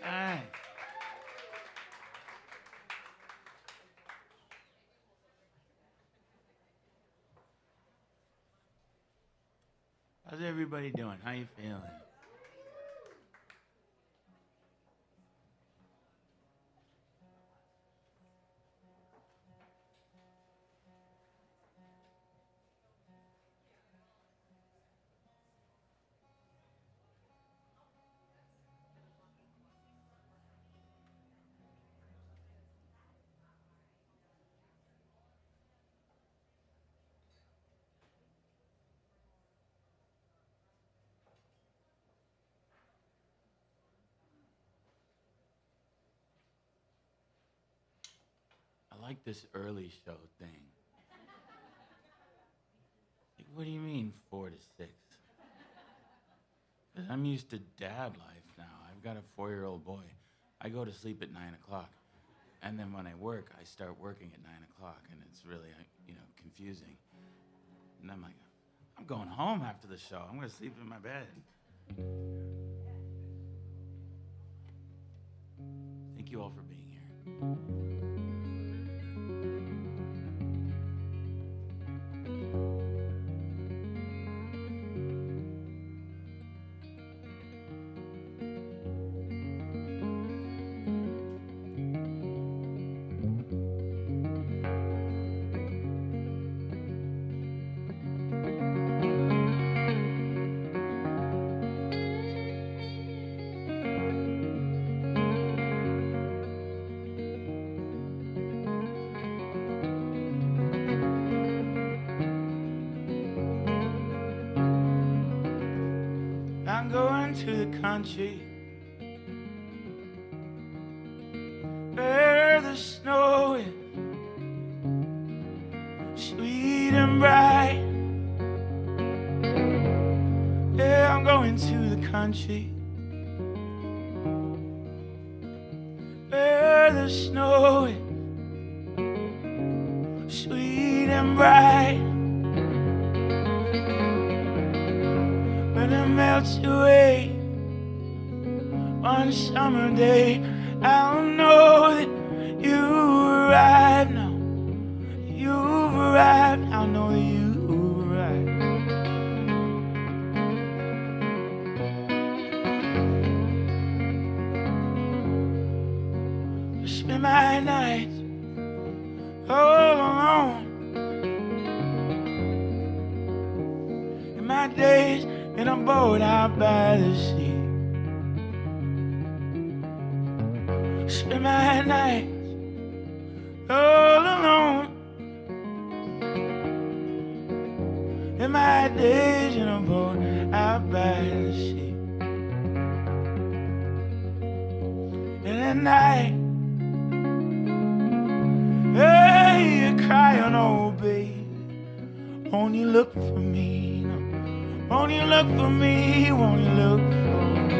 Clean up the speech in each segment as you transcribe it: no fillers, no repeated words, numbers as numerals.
right. How's everybody doing? How you feeling? I like this early show thing. Like, what do you mean 4 to 6? 'Cause I'm used to dad life now. I've got a 4-year-old boy. I go to sleep at 9 o'clock. And then when I work, I start working at 9 o'clock. And it's really, confusing. And I'm like, I'm going home after the show. I'm going to sleep in my bed. Thank you all for being here. I'm going to the country where the snow is sweet and bright. Yeah, I'm going to the country where the snow is sweet and bright. When it melts away one summer day, I'll know that you arrived now. You've arrived, I'll know that you've arrived. I spend my nights all alone, and my days in a boat out by the sea. Spend my nights all alone, and my days in a boat out by the sea. And at night, hey, you're crying, oh baby, won't you look for me? No. Won't you look for me? Won't you look for me?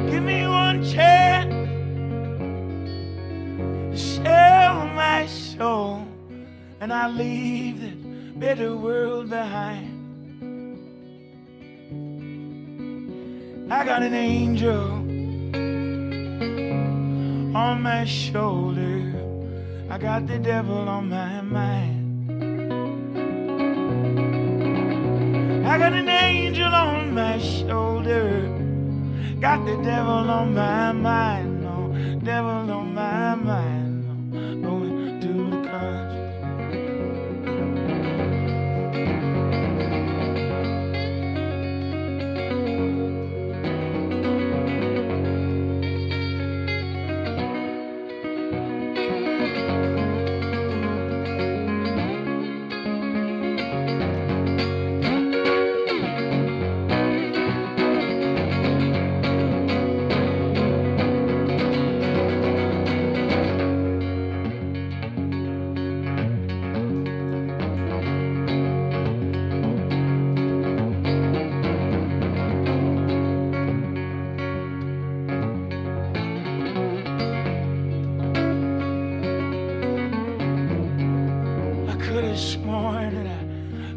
Give me one chance to sell my soul, and I'll leave this bitter world behind. I got an angel on my shoulder, I got the devil on my mind. I got an angel on my shoulder, got the devil on my mind, no, devil on my mind, no, going to the country.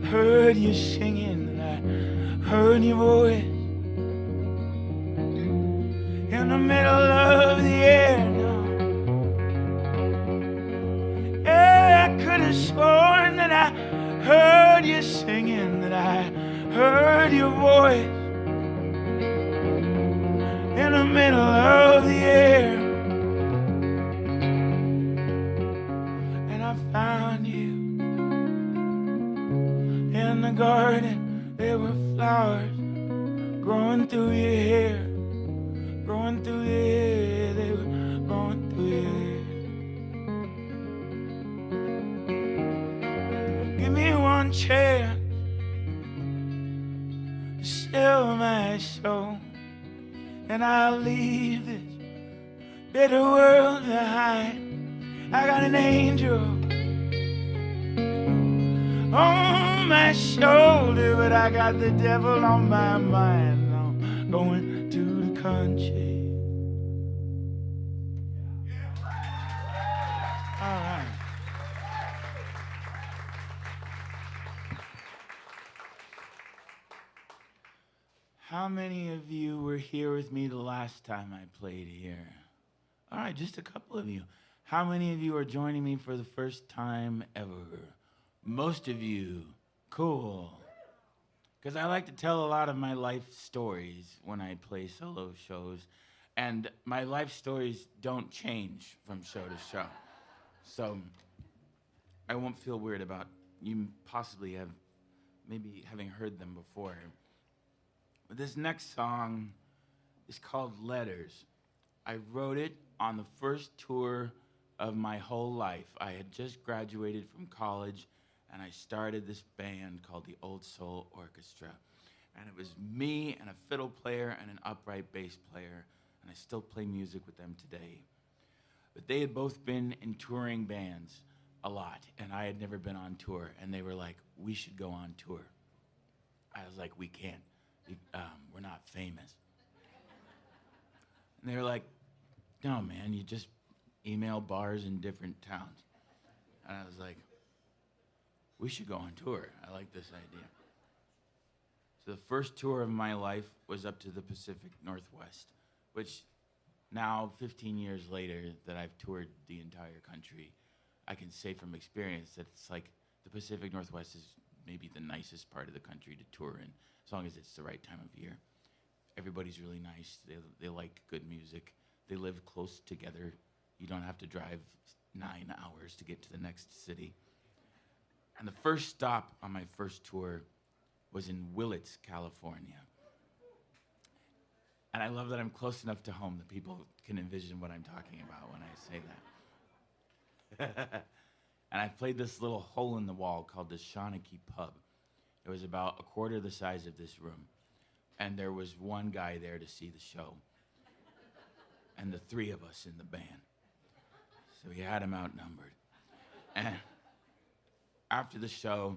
heard you singing, that I heard your voice in the middle of the air. No. Yeah, I could have sworn that I heard you singing, that I heard your voice in the middle of the air. And I found you in the garden. There were flowers growing through your hair, growing through your hair. They were growing through your hair. Give me one chance to sell my soul, and I'll leave this bitter world behind. I got an angel on my shoulder, but I got the devil on my mind. I'm going to the country. All right. How many of you were here with me the last time I played here? All right, just a couple of you. How many of you are joining me for the first time ever? Most of you. Cool. Because I like to tell a lot of my life stories when I play solo shows, and my life stories don't change from show to show. So I won't feel weird about you possibly maybe having heard them before. But this next song is called Letters. I wrote it on the first tour of my whole life. I had just graduated from college, and I started this band called the Old Soul Orchestra. And it was me and a fiddle player and an upright bass player, and I still play music with them today. But they had both been in touring bands a lot, and I had never been on tour, and they were like, we should go on tour. I was like, we can't. We're not famous. And they were like, no, man, you just email bars in different towns. And I was like, we should go on tour. I like this idea. So the first tour of my life was up to the Pacific Northwest, which now, 15 years later that I've toured the entire country, I can say from experience that it's like the Pacific Northwest is maybe the nicest part of the country to tour in, as long as it's the right time of year. Everybody's really nice. They like good music. They live close together. You don't have to drive 9 hours to get to the next city. And the first stop on my first tour was in Willits, California. And I love that I'm close enough to home that people can envision what I'm talking about when I say that. And I played this little hole in the wall called the Shawnee Pub. It was about a quarter the size of this room. And there was one guy there to see the show. And the three of us in the band. So we had him outnumbered. And after the show,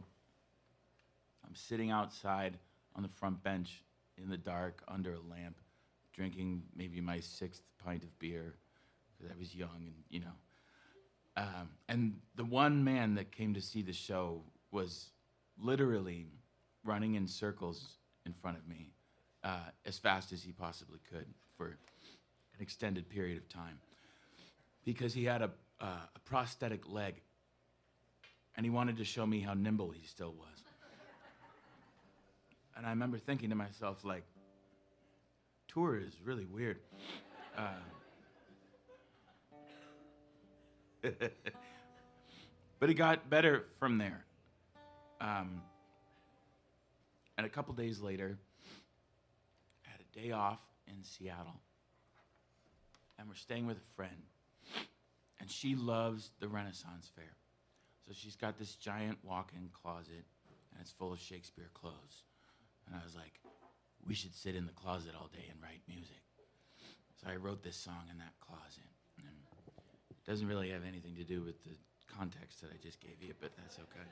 I'm sitting outside on the front bench in the dark under a lamp, drinking maybe my 6th pint of beer, because I was young and, you know. And the one man that came to see the show was literally running in circles in front of me as fast as he possibly could for an extended period of time, because he had a prosthetic leg, and he wanted to show me how nimble he still was. And I remember thinking to myself, like, tour is really weird. But it got better from there. And a couple days later, I had a day off in Seattle. And we're staying with a friend. And she loves the Renaissance Fair. So she's got this giant walk-in closet, and it's full of Shakespeare clothes. And I was like, we should sit in the closet all day and write music. So I wrote this song in that closet. And it doesn't really have anything to do with the context that I just gave you, but that's okay.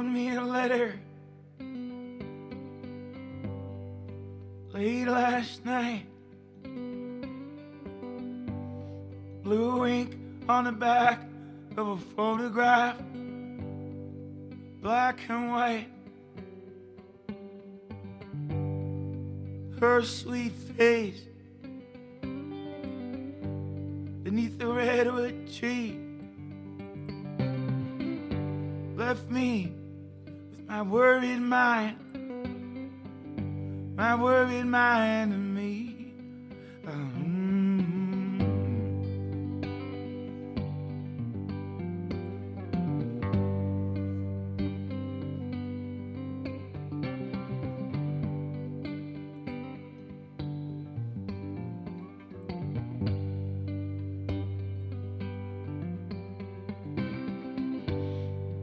wrote me a letter late last night. Blue ink on the back of a photograph, black and white. Her sweet face beneath the redwood tree left me with my worried mind and me.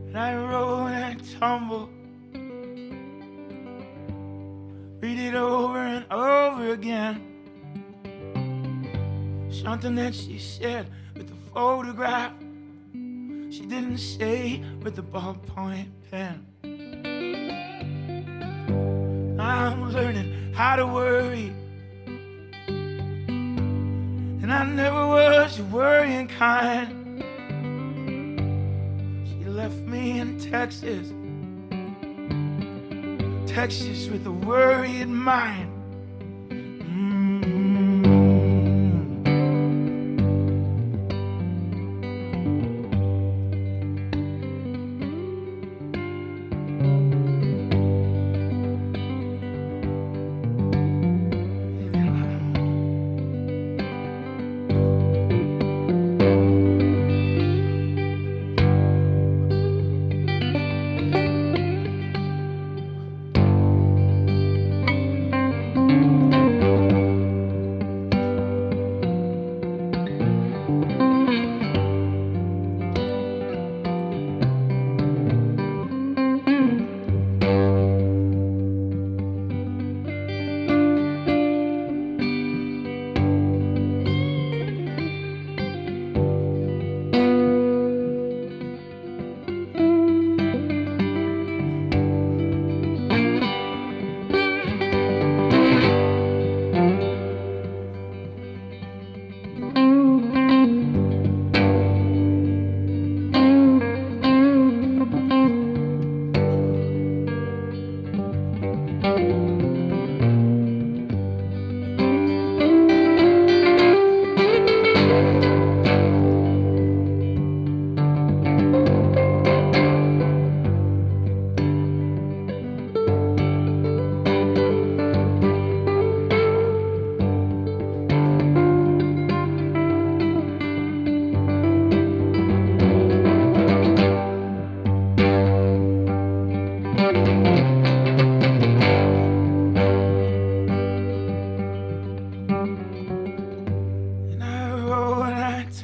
And I roll and tumble, read it over and over again. Something that she said with the photograph, she didn't say with the ballpoint pen. I'm learning how to worry, and I never was a worrying kind. She left me in Texas with a worried mind.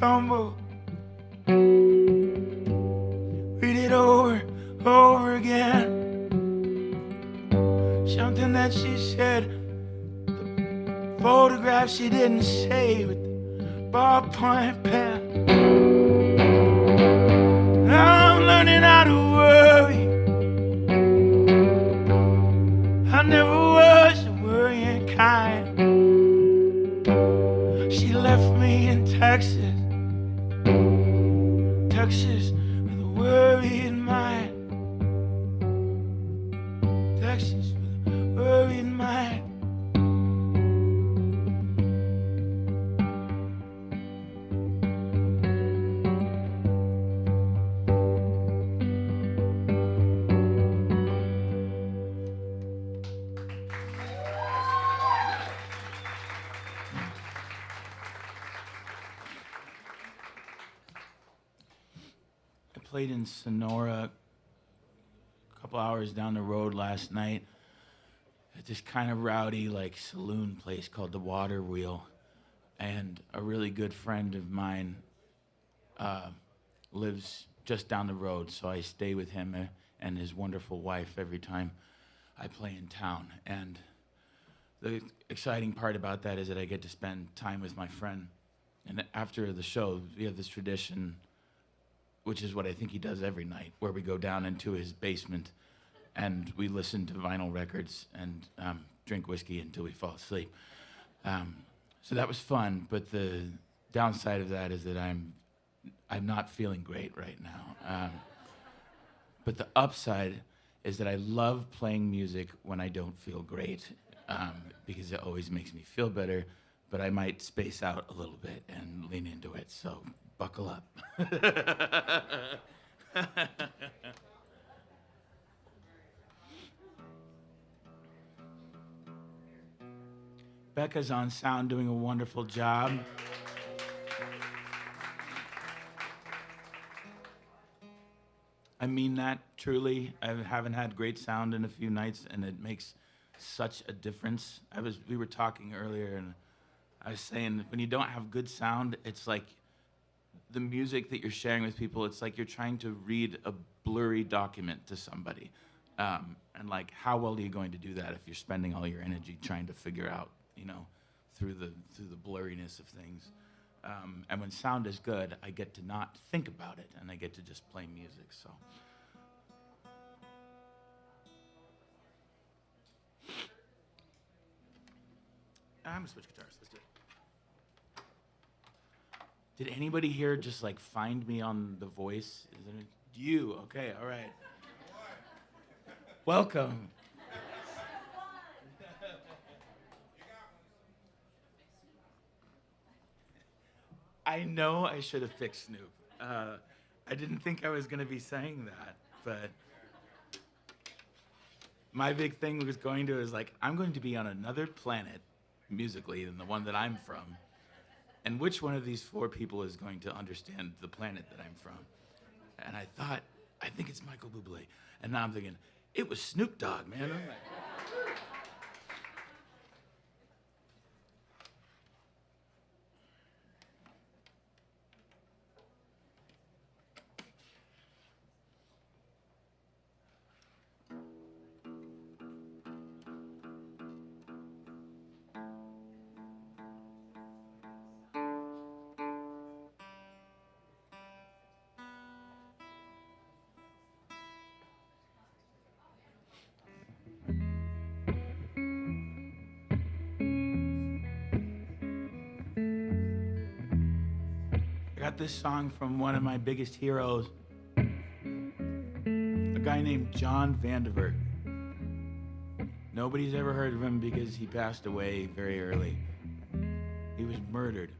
Tumble, read it over again. Something that she said, the photograph she didn't say with the ballpoint pen. I'm learning how to worry. I never was a worrying kind. She left me in Texas with a worried mind. Texas with a worried mind. Played in Sonora a couple hours down the road last night at this kind of rowdy like saloon place called the Water Wheel, and a really good friend of mine lives just down the road, so I stay with him and his wonderful wife every time I play in town. And the exciting part about that is that I get to spend time with my friend, and after the show we have this tradition which is what I think he does every night, where we go down into his basement and we listen to vinyl records and drink whiskey until we fall asleep. So that was fun, but the downside of that is that I'm not feeling great right now. But the upside is that I love playing music when I don't feel great, because it always makes me feel better, but I might space out a little bit and lean into it, so buckle up. Becca's on sound doing a wonderful job. I mean that, truly. I haven't had great sound in a few nights, and it makes such a difference. We were talking earlier, and I was saying, when you don't have good sound, it's like the music that you're sharing with people, it's like you're trying to read a blurry document to somebody. And like, how well are you going to do that if you're spending all your energy trying to figure out, through the blurriness of things? And when sound is good, I get to not think about it, and I get to just play music. So, I'm gonna switch guitars. Let's do it. Did anybody here just like find me on The Voice? Is it you? Okay, all right. Welcome. I know I should have fixed Snoop. I didn't think I was going to be saying that, but my big thing was I'm going to be on another planet, musically, than the one that I'm from. And which one of these four people is going to understand the planet that I'm from? And I thought, I think it's Michael Bublé. And now I'm thinking, it was Snoop Dogg, man. I'm like, I got this song from one of my biggest heroes, a guy named John Vandiver. Nobody's ever heard of him because he passed away very early. He was murdered.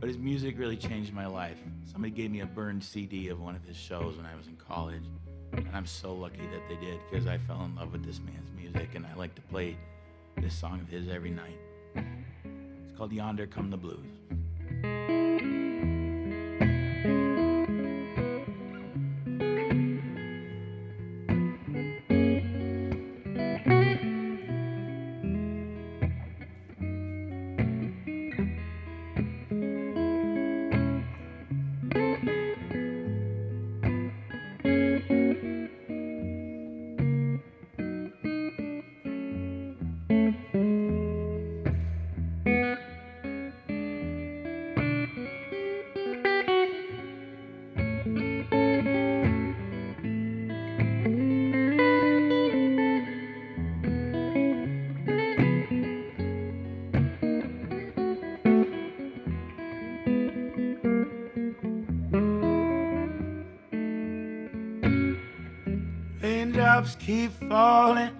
But his music really changed my life. Somebody gave me a burned CD of one of his shows when I was in college, and I'm so lucky that they did, because I fell in love with this man's music, and I like to play this song of his every night. It's called Yonder Come the Blues. Raindrops keep falling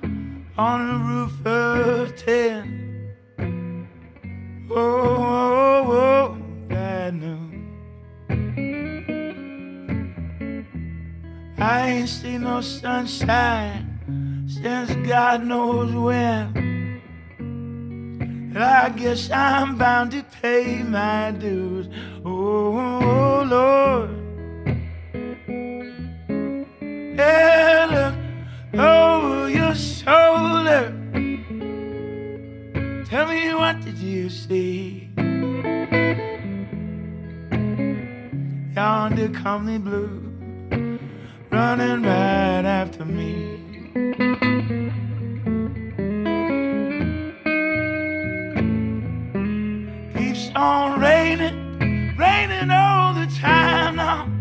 on the roof of tin. Oh, oh, oh, bad news. I ain't seen no sunshine since God knows when. And I guess I'm bound to pay my dues. Oh, oh Lord. Yeah, look over your shoulder. Tell me, what did you see? Yonder come the blues, running right after me. Keeps on raining, raining all the time now.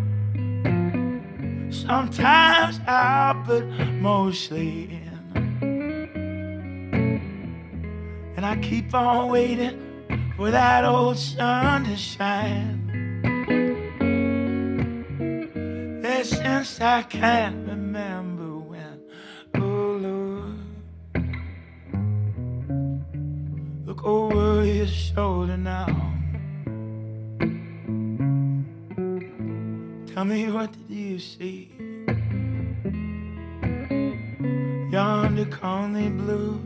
Sometimes out, but mostly in. And I keep on waiting for that old sun to shine. Ever since I can't remember when. Oh Lord, look over your shoulder now. Tell me, what did you see? Yonder calmly blue,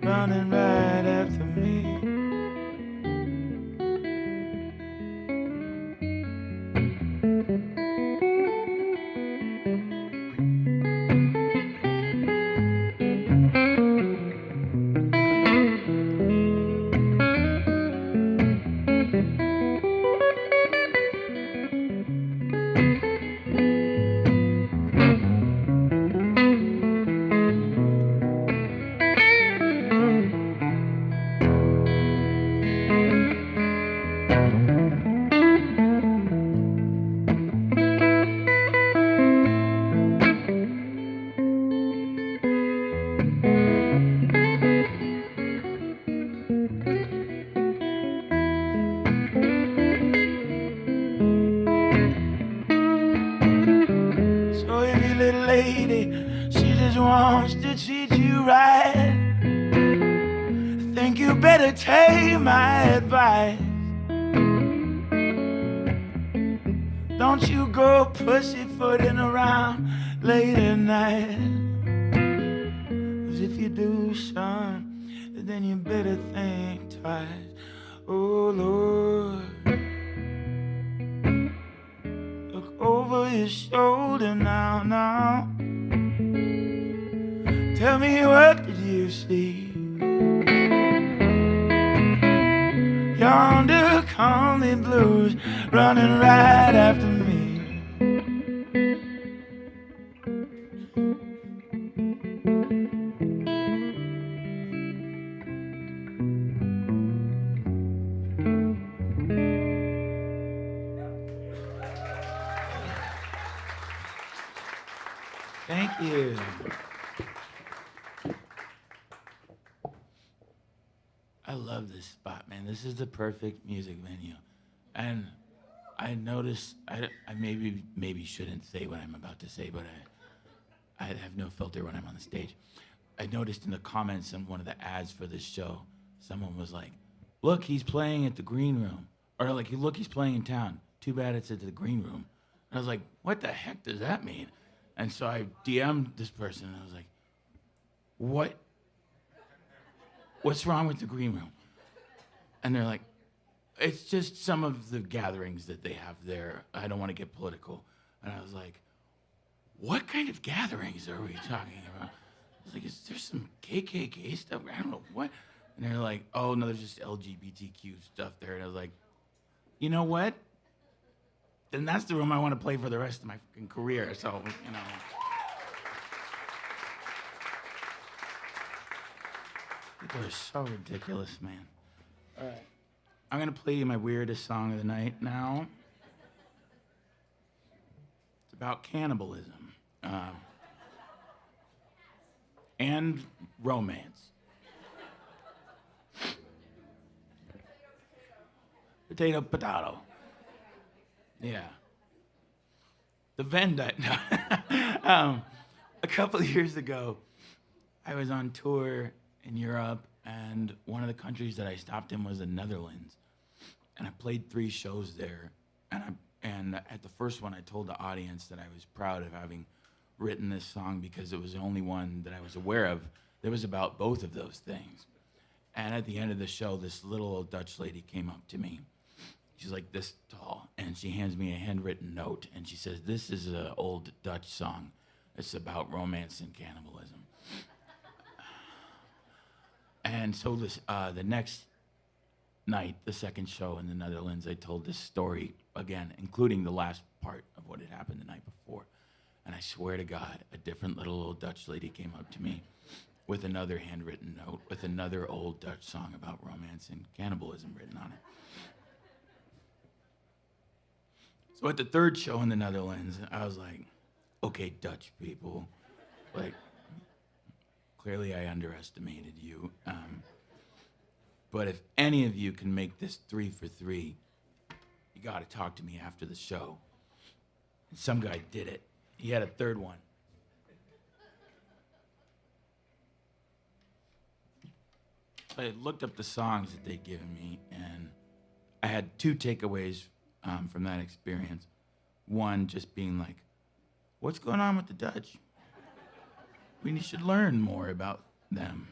running right after me. She just wants to treat you right. I think you better take my advice. Don't you go pussyfooting around late at night. 'Cause if you do, son, then you better think twice. Oh Lord, look over your shoulder now, now. Tell me, what did you see? Yonder calmly blues running right after me. Thank you. I love this spot, man. This is the perfect music venue. And I noticed, I maybe shouldn't say what I'm about to say, but I have no filter when I'm on the stage. I noticed in the comments on one of the ads for this show, someone was like, look, he's playing at the Green Room. Or like, look, he's playing in town. Too bad it's at the Green Room. And I was like, what the heck does that mean? And so I DM'd this person, and I was like, what's wrong with the Green Room? And they're like, it's just some of the gatherings that they have there. I don't want to get political. And I was like, what kind of gatherings are we talking about? I was like, is there some KKK stuff? I don't know what. And they're like, oh, no, there's just LGBTQ stuff there. And I was like, you know what? Then that's the room I want to play for the rest of my fucking career. So, you know. People are so ridiculous, man. All right. I'm going to play you my weirdest song of the night now. It's about cannibalism and romance. Potato, potato. Yeah. The Venn diagram. A couple of years ago, I was on tour in Europe, and one of the countries that I stopped in was the Netherlands. And I played 3 shows there. And at the first one, I told the audience that I was proud of having written this song because it was the only one that I was aware of that was about both of those things. And at the end of the show, this little old Dutch lady came up to me. She's like this tall, and she hands me a handwritten note, and she says, this is an old Dutch song. It's about romance and cannibalism. And so this, the next night, the second show in the Netherlands, I told this story again, including the last part of what had happened the night before. And I swear to God, a different little old Dutch lady came up to me with another handwritten note, with another old Dutch song about romance and cannibalism written on it. So at the third show in the Netherlands, I was like, okay, Dutch people, like, clearly I underestimated you. But if any of you can make this 3 for 3, you got to talk to me after the show. And some guy did it. He had a third one. So I looked up the songs that they'd given me, and I had 2 takeaways from that experience. One, just being like, what's going on with the Dutch? We should learn more about them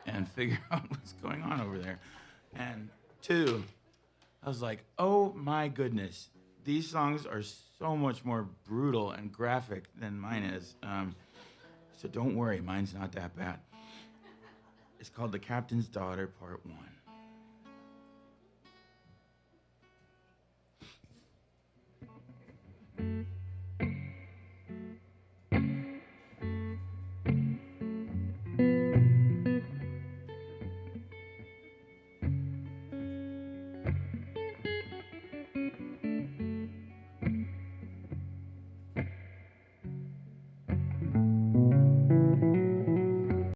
and figure out what's going on over there. And 2, I was like, oh my goodness, these songs are so much more brutal and graphic than mine is. So don't worry, mine's not that bad. It's called The Captain's Daughter, Part 1.